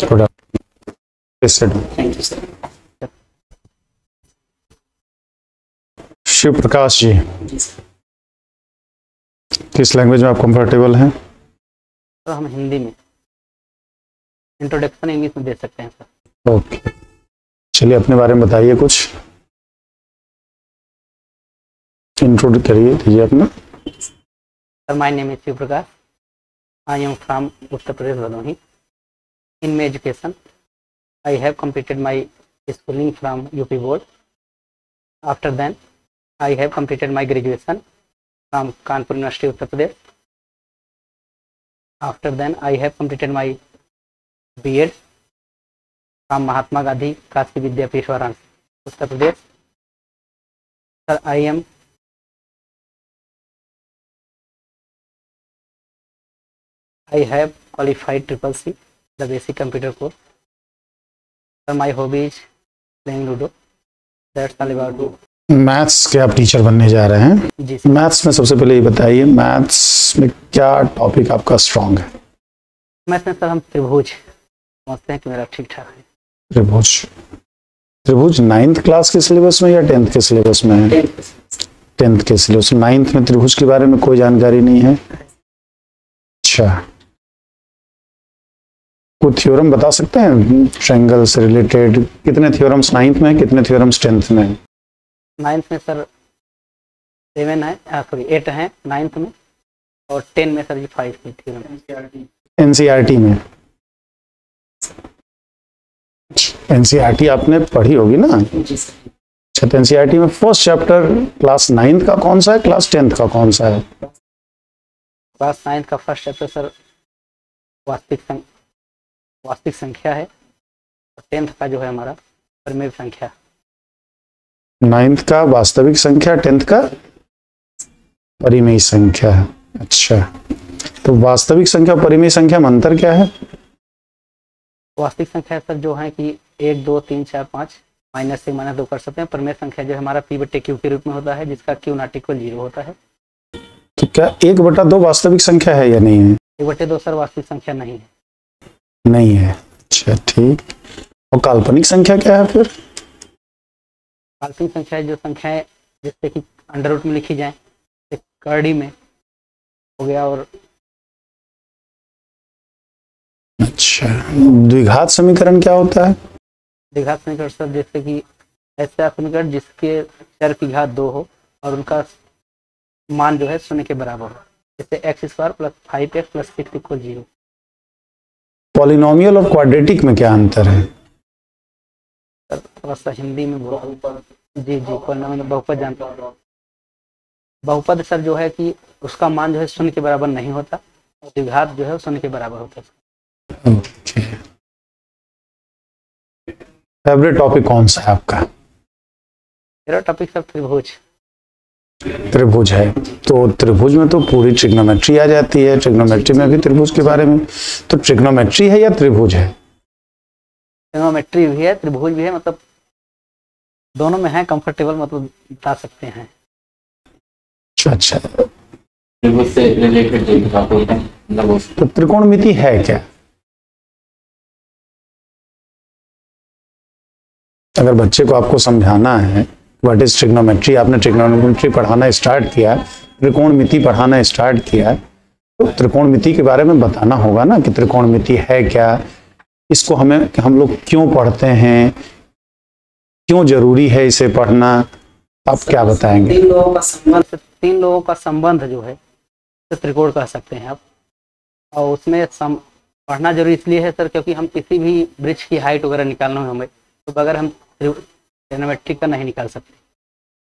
Good afternoon. Thank you sir. Shiv Prakash ji, जी sir. किस language में आप कंफर्टेबल हैं? तो हम हिंदी में इंट्रोडक्शन इंग्लिश में दे सकते हैं सर। ओके, चलिए अपने बारे में बताइए, कुछ इंट्रोड्यूस करिए, दीजिए अपना। Sir my name is Shiv Prakash, I am from Uttar Pradesh Bhadohi. In my education I have completed my schooling from UP board. After then I have completed my graduation from Kanpur University, Uttar Pradesh. After then I have completed my B.Ed from Mahatma Gandhi Kashi Vidyapeeth Varanasi, Uttar Pradesh. Sir, I have qualified CCC, the basic computer course. Sir, my hobby is playing Ludo. That's all about it. Maths के आप teacher बनने जा रहे हैं? जी sir. Maths में सबसे पहले ये बताइए, मैथ्स में क्या टॉपिक आपका स्ट्रांग है? मैथ्स में सर हम त्रिभुज समझते हैं कि मेरा ठीक ठाक है। त्रिभुज, त्रिभुज 9th क्लास के सिलेबस में या 10th के सिलेबस में है? 10th के सिलेबस। 9th में त्रिभुज के बारे में कोई जानकारी नहीं है? अच्छा, कोई थ्योरम बता सकते हैं ट्रायंगल से रिलेटेड? कितने थ्योरम्स 9th में है, कितने थ्योरम्स 10th में है? 9th में सर 7 है, सॉरी 8 है 9th में, और 10 में सर जी 5 की थ्योरम। एनसीईआरटी में? एनसीईआरटी आपने पढ़ी होगी ना? जी सर। अच्छा, तो एनसीईआरटी में फर्स्ट चैप्टर क्लास 9th का कौन सा है, क्लास 10th का कौन सा है? क्लास 9th का फर्स्ट चैप्टर सर वास्तविक संख्या है, और 10th का जो है हमारा परिमेय संख्या। 9th का वास्तविक संख्या, 10th का परिमेय संख्या। अच्छा, तो वास्तविक संख्या परिमेय संख्या में अंतर क्या है? वास्तविक संख्या सर जो है कि 1 2 3 4 5 -1 -2 कर सकते हैं। परिमेय संख्या जो है हमारा P/Q के रूप में होता है, जिसका Q ≠ 0 होता है। तो क्या 1/2 वास्तविक संख्या है या नहीं है? 1/2 सर वास्तविक संख्या नहीं है। नहीं है। अच्छा, ठीक। और काल्पनिक संख्या क्या है फिर? काल्पनिक संख्या जो संख्याएं जिससे कि अंडर रूट में लिखी जाए, करड़ी में हो गया। और अच्छा, द्विघात समीकरण क्या होता है? द्विघात समीकरण सर जैसे कि ऐसा समीकरण जिसके चर की घात 2 हो और उनका मान जो है 0 के बराबर हो, जैसे x² + 5x + 6 = 0। पॉलिनोमियल और क्वाड्रेटिक में क्या अंतर है? सर थोड़ा सा हिंदी में बोलो। जी जी, पॉलिनोमियल बहुपद जानते हैं। बहुपद सर जो है कि उसका मान जो है 0 के बराबर नहीं होता, और द्विघात जो है 0 के बराबर होता है। ओके। फेवरेट टॉपिक कौन सा है आपका? मेरा टॉपिक सर त्रिभुज। त्रिभुज है, तो त्रिभुज में तो पूरी ट्रिग्नोमेट्री आ जाती है। ट्रिग्नोमेट्री में भी त्रिभुज के बारे में, तो ट्रिग्नोमेट्री है या त्रिभुज है? ट्रिग्नोमेट्री भी है, त्रिभुज भी है, मतलब दोनों में है। कंफर्टेबल मतलब बता सकते हैं। अच्छा, त्रिभुज से रिलेटेड जो बात होता है तो त्रिकोणमिति है क्या? अगर बच्चे को आपको समझाना है व्हाट इज ट्रिग्नोमेट्री, आपने ट्रिग्नोमेट्री पढ़ाना स्टार्ट किया, त्रिकोणमिति पढ़ाना स्टार्ट किया, तो त्रिकोणमिति के बारे में बताना होगा ना कि त्रिकोणमिति है क्या, इसको हम लोग क्यों पढ़ते हैं, क्यों जरूरी है इसे पढ़ना, आप क्या बताएंगे? 3 लोगों का संबंध जो है तो त्रिकोण कह सकते हैं आप। और उसमें पढ़ना जरूरी इसलिए है सर क्योंकि हम किसी भी वृक्ष की हाइट वगैरह निकालना हो हमें, तो बगैर हम ट्रिग्नोमेट्री का नहीं निकाल सकते,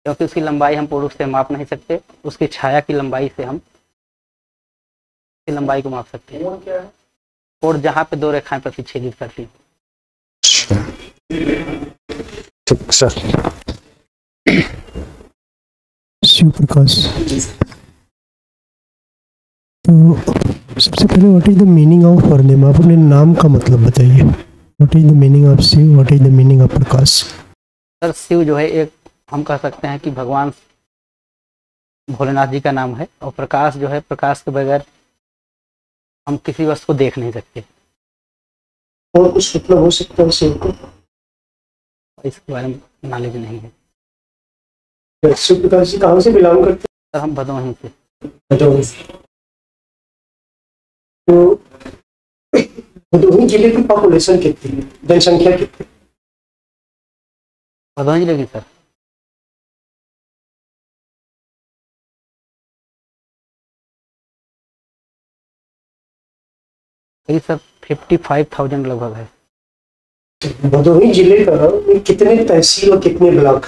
क्योंकि उसकी लंबाई हम पुरुष से माप नहीं सकते। उसकी छाया की लंबाई से हम लंबाई को माप सकते हैं। और जहाँ पे 2 रेखाएं प्रतिच्छेदित करती हैं। ठीक सर। शिव प्रकाश, तो सबसे पहले what is the meaning of surname? आप अपने नाम का मतलब बताइए। What is the meaning of Shiv, what is the meaning of Prakash? Sir Shiv जो है एक हम कह सकते हैं कि भगवान भोलेनाथ जी का नाम है, और प्रकाश जो है, प्रकाश के बगैर हम किसी वस्तु को देख नहीं सकते। और कुछ मतलब हो सकता है सेव को? इसके बारे में नॉलेज नहीं है शिव प्रकाश जी कहाँ से बिलोंग करते सर। हम भदोही से। हैं? भदोही। तो भदोही जिले की पॉपुलेशन कितनी है, जनसंख्या कितनी? भदोही जिले की सर कई सर 55,000 लगभग है। भदोही जिले का कितने तहसील और कितने ब्लॉक?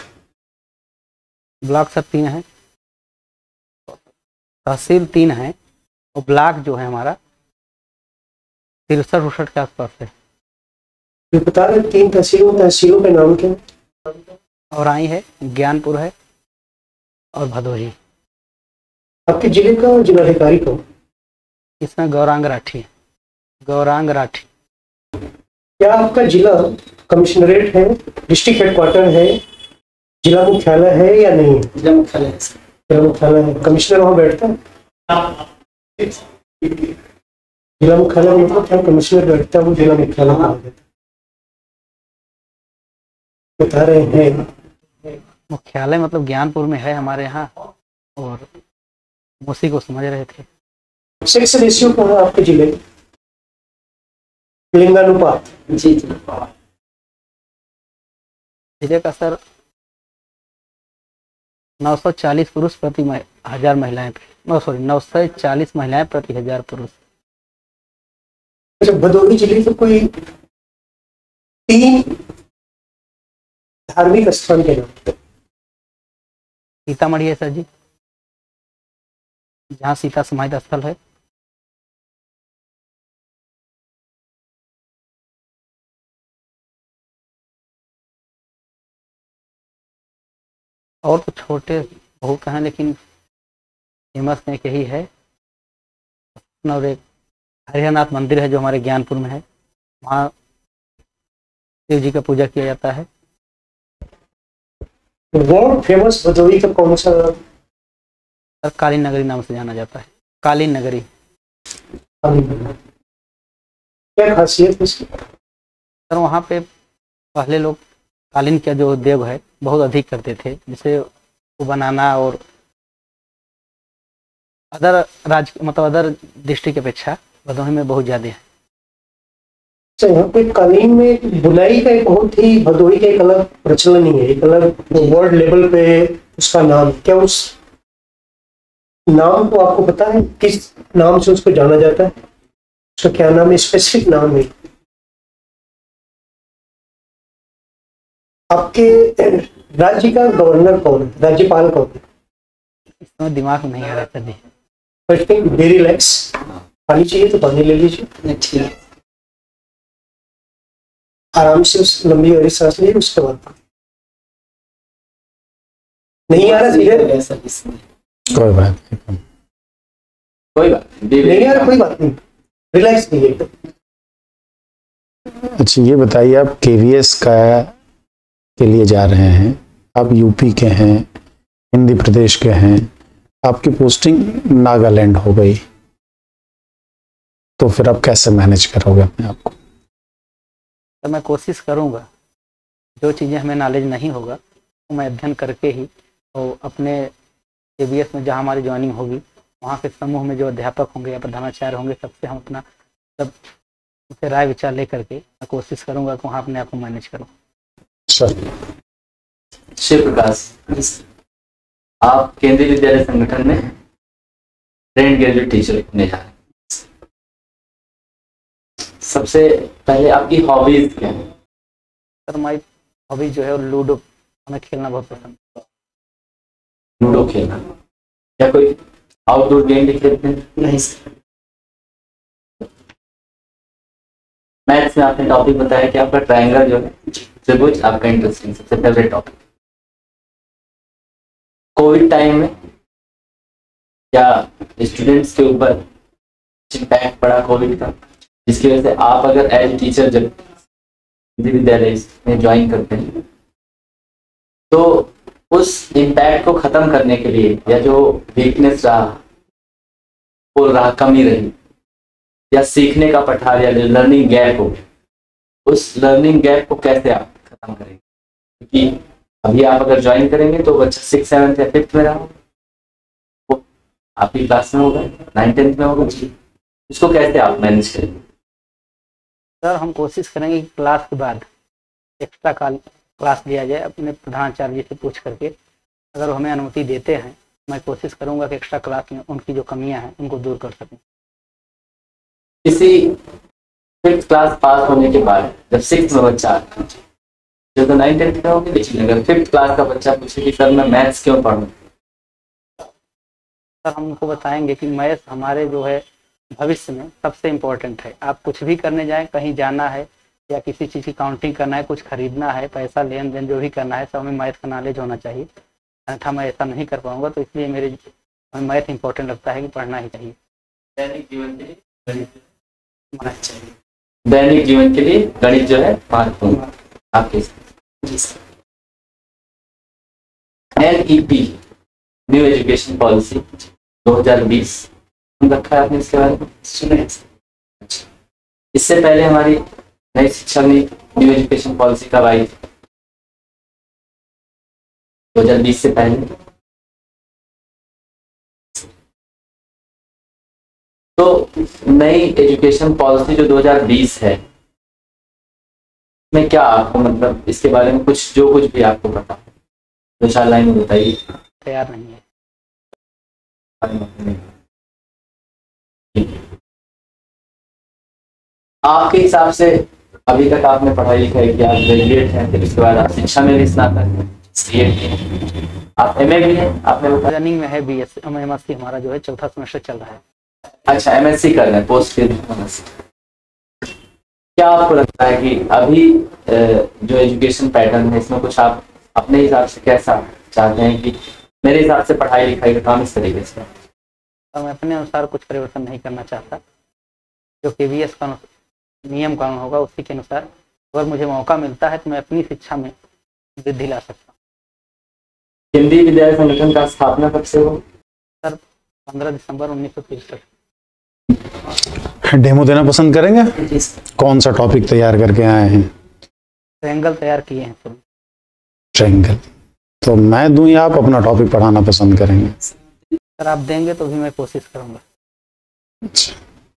ब्लॉक सर 3 है, तहसील 3 है, और ब्लॉक जो है हमारा 63-64 के आसपास है। ये बता रहे 3 तहसीलों, तहसीलों के नाम क्या है? और आई है, ज्ञानपुर है और भदोही। आपके जिले का जिलाधिकारी कौन? इसमें गौरांग राठी है, गौरांग राठी। क्या आपका जिला कमिश्नरेट है, डिस्ट्रिक्ट हेडक्वार्टर है, जिला मुख्यालय है या नहीं? जिला मुख्यालय है। जिला मुख्यालय है। कमिश्नर वहाँ बैठता है? जिला मुख्यालय मतलब क्या? कमिश्नर बैठता है, वो जिला मुख्यालय कहा जाता है। बता रहे हैं मुख्यालय मतलब ज्ञानपुर में है हमारे यहाँ, और उसी को समझ रहे थे। सेक्स रेशियो कहाँ है आपके जिले? लिंगानुपात? जी जी। जिले का सर 940 पुरुष प्रति 1000 महिलाएं, 940 महिलाएं प्रति 1000 पुरुष। अच्छा, भदोही जिले के कोई 3 धार्मिक स्थान के नाम? सीतामढ़ी है सर जी, जहाँ सीता समाधि स्थल है। और तो छोटे बहुत हैं, लेकिन फेमस में यही है। और एक हरिहरनाथ मंदिर है जो हमारे ज्ञानपुर में है, वहाँ शिव जी का पूजा किया जाता है। वर्ल्ड फेमस भदोही का कौन सा? सर कालीन नगरी नाम से जाना जाता है, कालीन नगरी। क्या खासियत है इसकी? सर वहाँ पे पहले लोग कालीन का जो उद्योग है बहुत अधिक करते थे, जिसे वो बनाना और अदर राज्य मतलब अदर डिस्ट्रिक्ट की अपेक्षा भदोही में बहुत ज़्यादा है। अच्छा, यहाँ पे कालीन में बुनाई का एक बहुत ही भदोही का एक अलग प्रचलन ही है, एक अलग वर्ल्ड लेवल पे उसका नाम। क्या उस नाम को आपको पता है, किस नाम से उसको जाना जाता है? उसका क्या नाम है, स्पेसिफिक नाम है? आपके राज्य का गवर्नर कौन है, राज्यपाल कौन है? इसमें दिमाग में नहीं आ रहा सर जी। वेरी रिलैक्स, पानी चाहिए तो पानी ले लीजिए। ठीक है। आराम से उस लंबी वाली सांस लीजिए, उसके बाद नहीं आ रहा सीधे। कोई बात नहीं, नहीं आ रहा, कोई बात नहीं, रिलैक्स कीजिए। अच्छा ये बताइए, आप केवीएस का के लिए जा रहे हैं, आप यूपी के हैं, हिंदी प्रदेश के हैं, आपकी पोस्टिंग नागालैंड हो गई, तो फिर आप कैसे मैनेज करोगे अपने आप को? तो मैं कोशिश करूँगा, जो चीज़ें हमें नॉलेज नहीं होगा तो मैं अध्ययन करके ही, और अपने केवीएस में जहाँ हमारी ज्वाइनिंग होगी वहाँ के समूह में जो अध्यापक होंगे या प्रधानाचार्य होंगे, सबसे हम अपना सब उनसे राय विचार ले करके मैं कोशिश करूँगा कि वहाँ अपने आप को मैनेज करूँ। शिव प्रकाश, आप केंद्रीय विद्यालय संगठन में ट्रेंड ग्रेजुएट टीचर होने जा रहे हैं। सबसे पहले आपकी हॉबीज क्या है? सर हमारी हॉबी जो है वो लूडो, हमें खेलना बहुत पसंद है। लूडो खेलना। क्या कोई आउटडोर गेम भी खेलते हैं? नहीं। मैथ्स में आपने टॉपिक बताया कि आपका ट्रायंगल जो है, त्रिभुज आपका इंटरेस्टिंग सबसे फेवरेट टॉपिक। कोविड टाइम में क्या स्टूडेंट्स के ऊपर इम्पैक्ट पड़ा कोविड का, जिसकी वजह से आप अगर एज टीचर जब हिंदी विद्यालय में ज्वाइन करते हैं तो उस इम्पैक्ट को खत्म करने के लिए, या जो वीकनेस रहा, वो कमी रही, या सीखने का पठार या जो लर्निंग गैप हो, उस लर्निंग गैप को कैसे आप खत्म करेंगे? क्योंकि अभी आप अगर ज्वाइन करेंगे तो बच्चा 6, 7 या 5th में रहा वो आपकी क्लास में होगा, 9, 10th में होगा, इसको कैसे आप मैनेज करेंगे? सर हम कोशिश करेंगे कि क्लास के बाद एक्स्ट्रा क्लास लिया जाए अपने प्रधानाचार्य जी से पूछ करके। अगर वो हमें अनुमति देते हैं मैं कोशिश करूंगा कि एक्स्ट्रा क्लास में उनकी जो कमियां हैं उनको दूर कर सकूं। किसी 5th क्लास पास होने के बाद जब 6th में बच्चा आता है, जो तो 9, 10th में होगी, लेकिन अगर 5th क्लास का बच्चा पूछे कि सर मैं मैथ्स क्यों पढ़ूं, सर हम उनको बताएंगे कि मैथ्स हमारे जो है भविष्य में सबसे इम्पोर्टेंट है। आप कुछ भी करने जाएं, कहीं जाना है या किसी चीज़ की काउंटिंग करना है, कुछ खरीदना है, पैसा लेन देन जो भी करना है, सब हमें मैथ का नॉलेज होना चाहिए, अन्यथा मैं ऐसा नहीं कर पाऊंगा। तो इसलिए हमें मैथ इंपॉर्टेंट लगता है कि पढ़ना ही चाहिए। दैनिक जीवन के लिए मैथ चाहिए। दैनिक जीवन के लिए गणित जो है महत्वपूर्ण आपके NEP न्यू एजुकेशन पॉलिसी 2020 रखा है आपने, इसके बारे में सुना है? अच्छा, इससे पहले हमारी नई शिक्षा नीति न्यू एजुकेशन पॉलिसी कब आई थी? 2020 से पहले। तो नई एजुकेशन पॉलिसी जो 2020 है में क्या आपको मतलब इसके बारे में कुछ जो कुछ भी आपको पता 2-4 लाइन में बताइए। तैयार नहीं है। आपके हिसाब से अभी तक आपने पढ़ाई लिखाई किया, आप ग्रेजुएट हैं, फिर उसके बाद आप शिक्षा में भी स्नातक हैं, आप MA भी हैं, आपने बताया। रनिंग में है BSc MSc, हमारा जो है 4था सेमेस्टर चल रहा है। अच्छा, MSc कर रहे हैं, पोस्ट ग्रेजुएट। क्या आपको लगता है कि अभी जो एजुकेशन पैटर्न है इसमें कुछ आप अपने हिसाब से कैसा चाहते हैं कि मेरे हिसाब से पढ़ाई लिखाई का काम इस तरीके से? तो मैं अपने अनुसार कुछ परिवर्तन नहीं करना चाहता। जो KVS का नियम कानून होगा उसी के अनुसार अगर मुझे मौका मिलता है तो मैं अपनी शिक्षा में वृद्धि ला सकता हूँ। हिंदी विद्यालय संगठन का स्थापना कब से हो? सर 15 दिसंबर 1963। डेमो देना पसंद करेंगे? कौन सा टॉपिक तैयार करके आए हैं? ट्रायंगल तैयार किए हैं सर। ट्रायंगल तो मैं दूं या आप अपना टॉपिक पढ़ाना पसंद करेंगे? सर आप देंगे तो भी मैं कोशिश करूंगा। अच्छा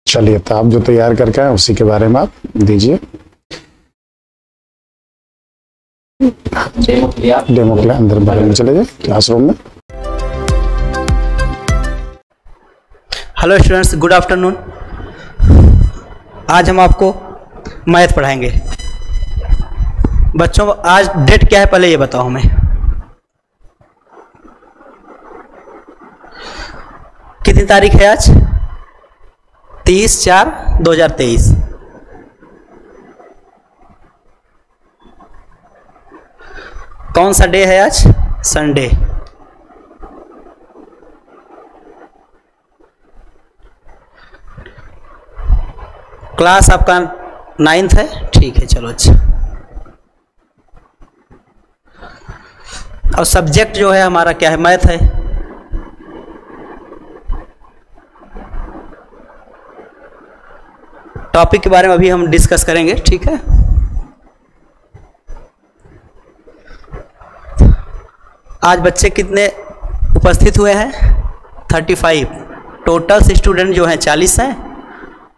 चलिए, तो आप जो तैयार करके आए उसी के बारे में आप दीजिए। डेमो के लिए अंदर बारे में चले जाए क्लासरूम में। Hello students, good afternoon. आज हम आपको मैथ पढ़ाएंगे। बच्चों आज डेट क्या है पहले ये बताओ हमें। कितनी तारीख है आज? 30/4/2023। कौन सा डे है आज? संडे। क्लास आपका 9th है, ठीक है, चलो अच्छा। और सब्जेक्ट जो है हमारा क्या है? मैथ है। टॉपिक के बारे में अभी हम डिस्कस करेंगे, ठीक है। आज बच्चे कितने उपस्थित हुए हैं? 35। टोटल स्टूडेंट जो हैं 40 हैं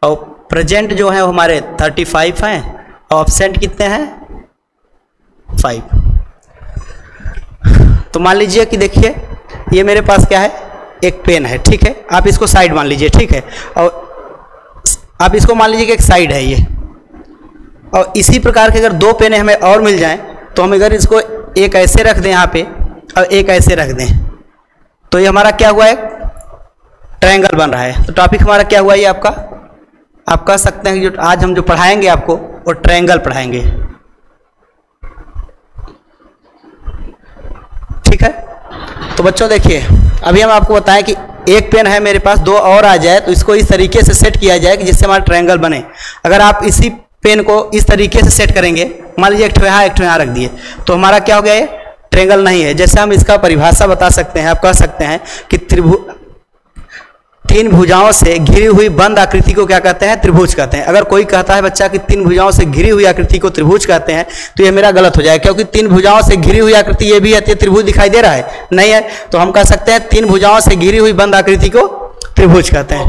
और प्रेजेंट जो है वो हमारे 35 हैं और एब्सेंट कितने हैं? 5। तो मान लीजिए कि देखिए ये मेरे पास क्या है? एक पेन है, ठीक है। आप इसको साइड मान लीजिए, ठीक है। और आप इसको मान लीजिए कि एक साइड है ये। और इसी प्रकार के अगर 2 पेन हमें और मिल जाएं तो हम अगर इसको एक ऐसे रख दें यहाँ पे और एक ऐसे रख दें तो ये हमारा क्या हुआ? एक ट्रायंगल बन रहा है। तो टॉपिक हमारा क्या हुआ? ये आपका, आप कह सकते हैं कि जो आज हम जो पढ़ाएंगे आपको वो ट्रायंगल पढ़ाएंगे, ठीक है। तो बच्चों देखिए अभी हम आपको बताएं कि एक पेन है मेरे पास, 2 और आ जाए तो इसको इस तरीके से सेट किया जाए कि जिससे हमारा ट्रायंगल बने। अगर आप इसी पेन को इस तरीके से सेट करेंगे, मान लीजिए एक ठो यहाँ रख दिए, तो हमारा क्या हो गया? ये ट्रायंगल नहीं है। जैसे हम इसका परिभाषा बता सकते हैं, आप कह सकते हैं कि तीन भुजाओं से घिरी हुई बंद आकृति को क्या कहते हैं? त्रिभुज कहते हैं। अगर कोई कहता है बच्चा कि तीन भुजाओं से घिरी हुई आकृति को त्रिभुज कहते हैं, तो ये मेरा गलत हो जाएगा, क्योंकि तीन भुजाओं से घिरी हुई आकृति ये भी है, तो त्रिभुज दिखाई दे रहा है नहीं है, तो हम कह सकते हैं तीन भुजाओं से घिरी हुई बंद आकृति को त्रिभुज कहते हैं।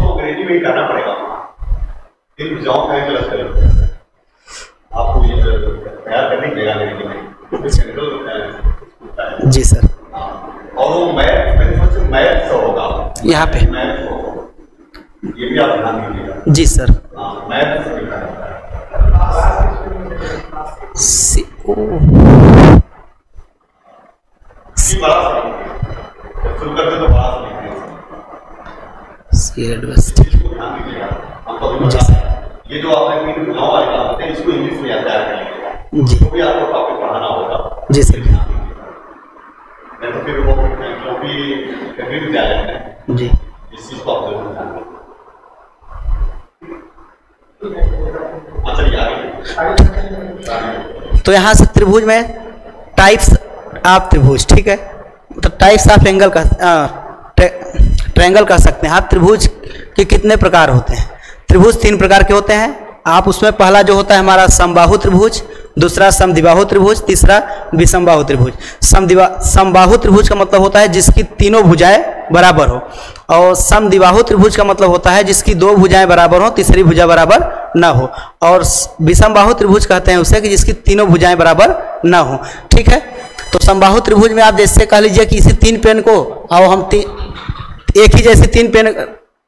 जी सर। और वो मैथ होगा यहाँ पे, ये भी आप ध्यान दीजिएगा। जी सर। मैथ शुरू करते तो बड़ा ये जो आपने भुजाओं वाली बात होते हैं, इसको इंग्लिश में याद करेंगे जी, तो भी आपको टॉपिक पढ़ाना होगा। जी सर। तो फिर वो क्योंकि विद्यालय में जी इस चीज को आप जरूर ध्यान दें। तो यहाँ से त्रिभुज में टाइप्स ऑफ त्रिभुज, ठीक है, मतलब टाइप्स ऑफ एंगल का ट्रायंगल कह सकते हैं आप। त्रिभुज के कितने प्रकार होते हैं? त्रिभुज तीन प्रकार के होते हैं आप। उसमें पहला जो होता है हमारा समबाहु त्रिभुज, दूसरा समद्विबाहु त्रिभुज, तीसरा विषमबाहु त्रिभुज। समबाहु त्रिभुज का मतलब होता है जिसकी तीनों भुजाएं बराबर हो, और समद्विबाहु त्रिभुज का मतलब होता है जिसकी दो भुजाएं बराबर हो, तीसरी भुजा बराबर न हो। और विषमबाहु त्रिभुज कहते हैं उसे कि जिसकी तीनों भुजाएं बराबर न हो, ठीक है। तो समबाहु त्रिभुज में आप जैसे कह लीजिए कि इसी तीन पेन को आओ हम एक ही जैसी तीन पेन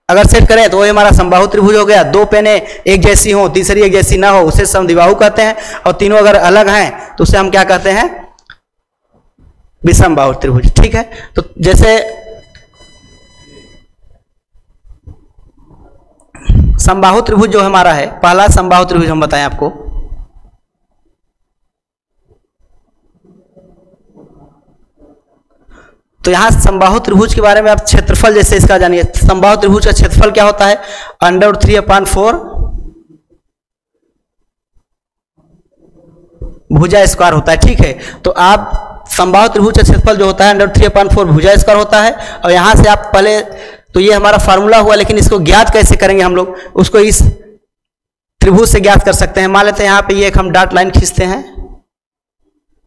अगर सेट करें तो वो हमारा समबाहु त्रिभुज हो गया। दो पेनें एक जैसी हो, तीसरी एक जैसी ना हो, उसे समद्विबाहु कहते हैं। और तीनों अगर अलग हैं तो उसे हम क्या कहते हैं? विषमबाहु त्रिभुज, ठीक है। तो जैसे समबाहु त्रिभुज जो हमारा है, पहला समबाहु त्रिभुज हम बताएं आपको। तो यहां समबाहु त्रिभुज के बारे में आप क्षेत्रफल जैसे इसका जानिए। समबाहु त्रिभुज का क्षेत्रफल क्या होता है? √3/4 भुजा स्क्वायर होता है, ठीक है। तो आप समबाहु त्रिभुज का क्षेत्रफल जो होता है √3/4 भुजा स्क्वायर होता है। और यहां से आप पहले तो ये हमारा फार्मूला हुआ, लेकिन इसको ज्ञात कैसे करेंगे हम लोग? उसको इस त्रिभुज से ज्ञात कर सकते हैं। मान लेते हैं यहाँ पे ये एक हम डॉट लाइन खींचते हैं,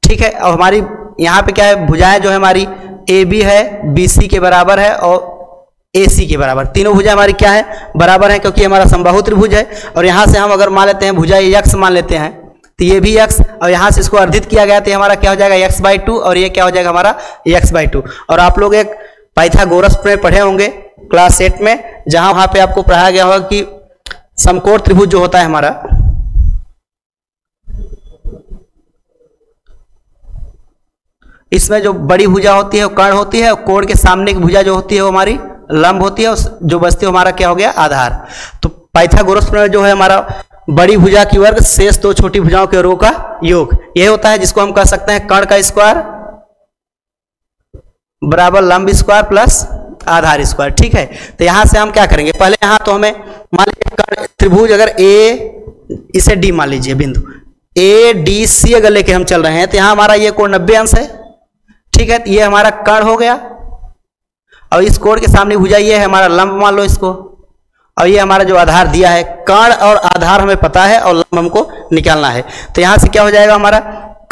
ठीक है। और हमारी यहाँ पे क्या है? भुजाएं जो है हमारी AB है, BC के बराबर है और AC के बराबर। तीनों भुजा हमारी क्या है? बराबर है, क्योंकि हमारा समबाहु त्रिभुज है। और यहाँ से हम अगर मान लेते हैं भुजा x मान लेते हैं, तो ये भी x, और यहाँ से इसको अर्धित किया गया तो हमारा क्या हो जाएगा? x/2, और ये क्या हो जाएगा हमारा? x/2। और आप लोग एक पाइथागोरस में पढ़े होंगे क्लास 8 में, जहां वहां पे आपको पढ़ाया गया होगा कि समकोण त्रिभुज जो होता है हमारा, इसमें जो बड़ी भुजा होती है वो कर्ण होती है, और कोण के सामने की भुजा जो होती है वो हमारी लंब होती है, जो बचती है हमारा क्या हो गया? आधार। तो पाइथागोरस में जो है हमारा बड़ी भुजा की वर्ग शेष दो छोटी भुजाओं के वर्गों का योग, यह होता है जिसको हम कह सकते हैं कर्ण का स्क्वायर बराबर लंब स्क्वायर प्लस आधार स्क्वायर, ठीक है। तो यहां से हम क्या करेंगे? पहले यहां तो हमें मान लीजिए त्रिभुज अगर A, इसे D मान लीजिए, बिंदु ADC अगर लेके हम चल रहे हैं, तो यहां हमारा ये कोण 90 अंश है, ठीक है। ये हमारा कर्ण हो गया, और इस कोण के सामने भुजा ये है हमारा लंब मान लो इसको, और ये हमारा जो आधार दिया है। कर्ण और आधार हमें पता है और लंब हमको निकालना है। तो यहां से क्या हो जाएगा? हमारा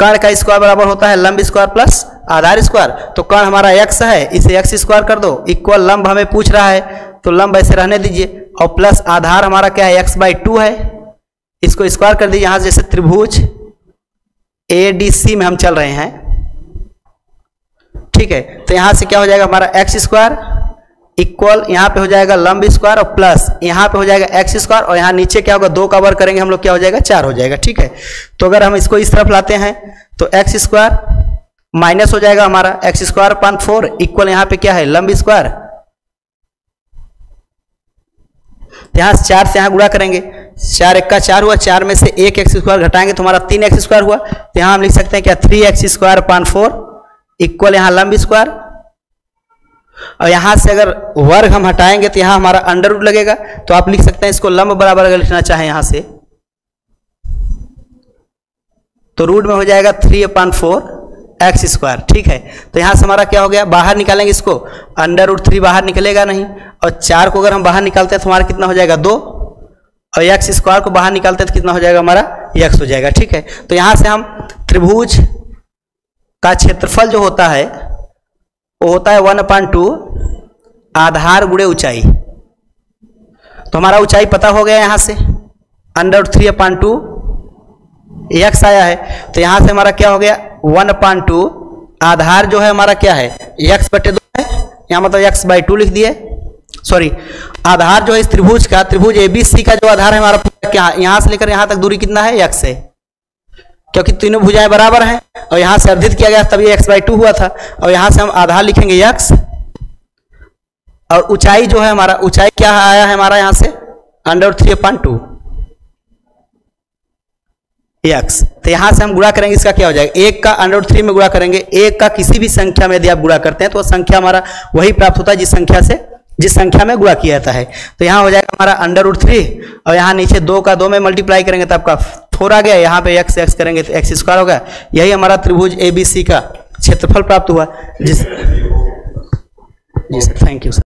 कर्ण का स्क्वायर बराबर होता है लंब स्क्वायर प्लस आधार स्क्वायर। तो कर्ण हमारा x है, इसे x स्क्वायर कर दो, इक्वल लंब हमें पूछ रहा है तो लंब ऐसे रहने दीजिए, और प्लस आधार हमारा क्या है? x/2 है, इसको स्क्वायर कर दीजिए। यहां जैसे त्रिभुज ADC में हम चल रहे हैं, ठीक है। तो यहां से क्या हो जाएगा? हमारा x स्क्वायर इक्वल यहाँ पे हो जाएगा लंब स्क्वायर, और प्लस यहाँ पे हो जाएगा x स्क्वायर, और यहाँ नीचे क्या होगा? 2 का वर्ग करेंगे हम लोग, क्या हो जाएगा? 4 हो जाएगा, ठीक है। तो अगर हम इसको इस तरफ लाते हैं तो x स्क्वायर माइनस हो जाएगा हमारा x²/4 इक्वल यहाँ पे क्या है? लंब स्क्वायर। यहाँ 4 से यहाँ गुणा करेंगे, 4 × 4 हुआ, 4 में से 1 x² घटाएंगे तो हमारा 3x² हुआ। तो यहाँ हम लिख सकते हैं क्या? 3x²/4 इक्वल यहाँ लंब स्क्वायर, और यहां से अगर वर्ग हम हटाएंगे तो यहां हमारा अंडर रूट लगेगा। तो आप लिख सकते हैं इसको लंब बराबर अगर लिखना चाहें यहां से, तो रूट में हो जाएगा 3/4 x², ठीक है। तो यहां से हमारा क्या हो गया? बाहर निकालेंगे इसको, अंडर रूट 3 बाहर निकलेगा नहीं, और 4 को अगर हम बाहर निकालते हैं तो हमारा कितना हो जाएगा 2, और x स्क्वायर को बाहर निकालते हैं तो कितना हो जाएगा हमारा x हो जाएगा। ठीक है, तो यहाँ से हम त्रिभुज का क्षेत्रफल जो होता है वो होता है 1/2 आधार गुणे ऊंचाई। तो हमारा ऊंचाई पता हो गया, यहाँ से √3/2 x आया है, तो यहाँ से हमारा क्या हो गया 1/2 आधार जो है हमारा क्या है x/2 है, यहाँ मतलब x/2 लिख दिए। सॉरी, आधार जो है इस त्रिभुज का, त्रिभुज ABC का जो आधार है हमारा क्या, यहाँ से लेकर यहाँ तक दूरी कितना है x है, क्योंकि तीनों भुजाएं बराबर हैं और यहाँ से अर्धित किया गया तभी x/2 हुआ था, और यहाँ से हम आधार लिखेंगे x, और ऊंचाई जो है हमारा, ऊंचाई क्या आया है हमारा यहाँ से √3/2 x। तो यहाँ से हम गुणा करेंगे, इसका क्या हो जाएगा, 1 का √3 में गुणा करेंगे, 1 का किसी भी संख्या में यदि आप गुणा करते हैं तो संख्या हमारा वही प्राप्त होता है जिस संख्या में गुणा किया जाता है। तो यहाँ हो जाएगा हमारा √3, और यहाँ नीचे 2 का 2 में मल्टीप्लाई करेंगे तो आपका 4 आ गया, यहाँ पे x करेंगे तो x² होगा। यही हमारा त्रिभुज ABC का क्षेत्रफल प्राप्त हुआ। जी सर, थैंक यू सर।